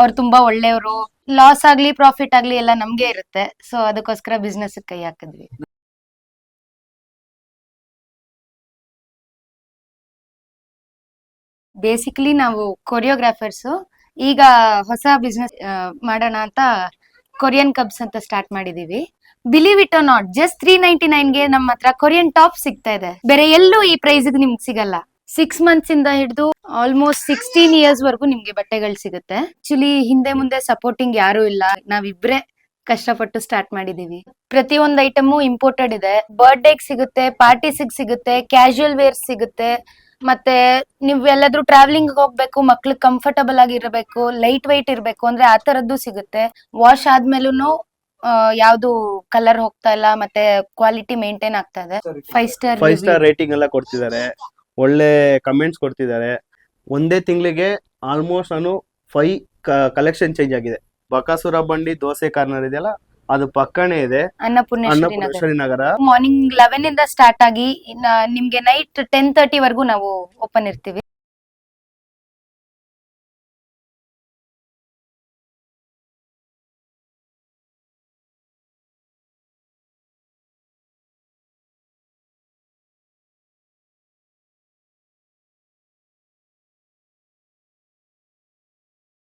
ಅವ್ರು ತುಂಬಾ ಒಳ್ಳೆಯವರು. ಲಾಸ್ ಆಗ್ಲಿ ಪ್ರಾಫಿಟ್ ಆಗ್ಲಿ ಎಲ್ಲ ನಮ್ಗೆ ಇರುತ್ತೆ. ಸೊ ಅದಕ್ಕೋಸ್ಕರ ಬಿಸ್ನೆಸ್ ಕೈ ಹಾಕಿದ್ವಿ. ಬೇಸಿಕಲಿ ನಾವು ಕೊರಿಯೋಗ್ರಾಫರ್ಸ್. ಈಗ ಹೊಸ ಬಿಸ್ನೆಸ್ ಮಾಡೋಣ ಅಂತ ಕೊರಿಯನ್ ಕಬ್ಸ್ ಅಂತ ಸ್ಟಾರ್ಟ್ ಮಾಡಿದೀವಿ. Believe it or not, just 399ಗೆ ನಮ್ಮ ಹತ್ರ ಕೊರಿಯನ್ ಟಾಪ್ ಸಿಗ್ತಾ ಇದೆ. ಬೇರೆ ಎಲ್ಲೂ ಈ ಪ್ರೈಸ್ ನಿಮ್ಗೆ ಸಿಗಲ್ಲ. 6 months ಇಂದ ಹಿಡಿದು ಆಲ್ಮೋಸ್ಟ್ 16 years ವರೆಗೂ ನಿಮ್ಗೆ ಬಟ್ಟೆಗಳು ಸಿಗುತ್ತೆ. ಆಕ್ಚುಲಿ ಹಿಂದೆ ಮುಂದೆ ಸಪೋರ್ಟಿಂಗ್ ಯಾರು ಇಲ್ಲ, ನಾವಿಬ್ರೆ ಕಷ್ಟಪಟ್ಟು ಸ್ಟಾರ್ಟ್ ಮಾಡಿದೀವಿ. ಪ್ರತಿಯೊಂದು ಐಟಮು ಇಂಪೋರ್ಟೆಡ್ ಇದೆ. ಬರ್ಡೇಗ್ ಸಿಗುತ್ತೆ, ಪಾರ್ಟೀಸಿಗೆ ಸಿಗುತ್ತೆ, ಕ್ಯಾಶುಯಲ್ ವೇರ್ ಸಿಗುತ್ತೆ. ಮತ್ತೆ ನೀವ್ ಎಲ್ಲಾದ್ರೂ ಟ್ರಾವೆಲಿಂಗ್ ಹೋಗ್ಬೇಕು, ಮಕ್ಳಿಗೆ ಕಂಫರ್ಟಬಲ್ ಆಗಿ ಇರಬೇಕು, ಲೈಟ್ ವೈಟ್ ಇರ್ಬೇಕು ಅಂದ್ರೆ ಆ ತರದ್ದು ಸಿಗುತ್ತೆ. ವಾಶ್ ಆದ್ಮೇಲೂ ಯಾವ್ದು ಕಲರ್ ಹೋಗ್ತಾ ಇಲ್ಲ, ಮತ್ತೆ ಕ್ವಾಲಿಟಿ ಮೇಂಟೈನ್ ಆಗ್ತಾ ಇದೆ. 5 star ರೇಟಿಂಗ್ ಎಲ್ಲ ಕೊಡ್ತಿದ್ದಾರೆ, ಒಳ್ಳೆ ಕಮೆಂಟ್ಸ್ ಕೊಡ್ತಿದ್ದಾರೆ. ಒಂದೇ ತಿಂಗಳಿಗೆ ಆಲ್ಮೋಸ್ಟ್ ನಾನು 5 ಕಲೆಕ್ಷನ್ ಚೇಂಜ್ ಆಗಿದೆ. ಬಕಾಸುರ ಬಂಡಿ ದೋಸೆ ಕಾರ್ನರ್ ಇದೆಯಲ್ಲ, ಅದು ಪಕ್ಕನೇ ಇದೆ ಅನ್ನಪೂರ್ಣೇಶ್ವರಿ ನಗರ. ಮಾರ್ನಿಂಗ್ 11 ಇಂದ ಸ್ಟಾರ್ಟ್ ಆಗಿ ನಿಮ್ಗೆ ನೈಟ್ 10:30 ವರೆಗೂ ನಾವು ಓಪನ್ ಇರ್ತೀವಿ.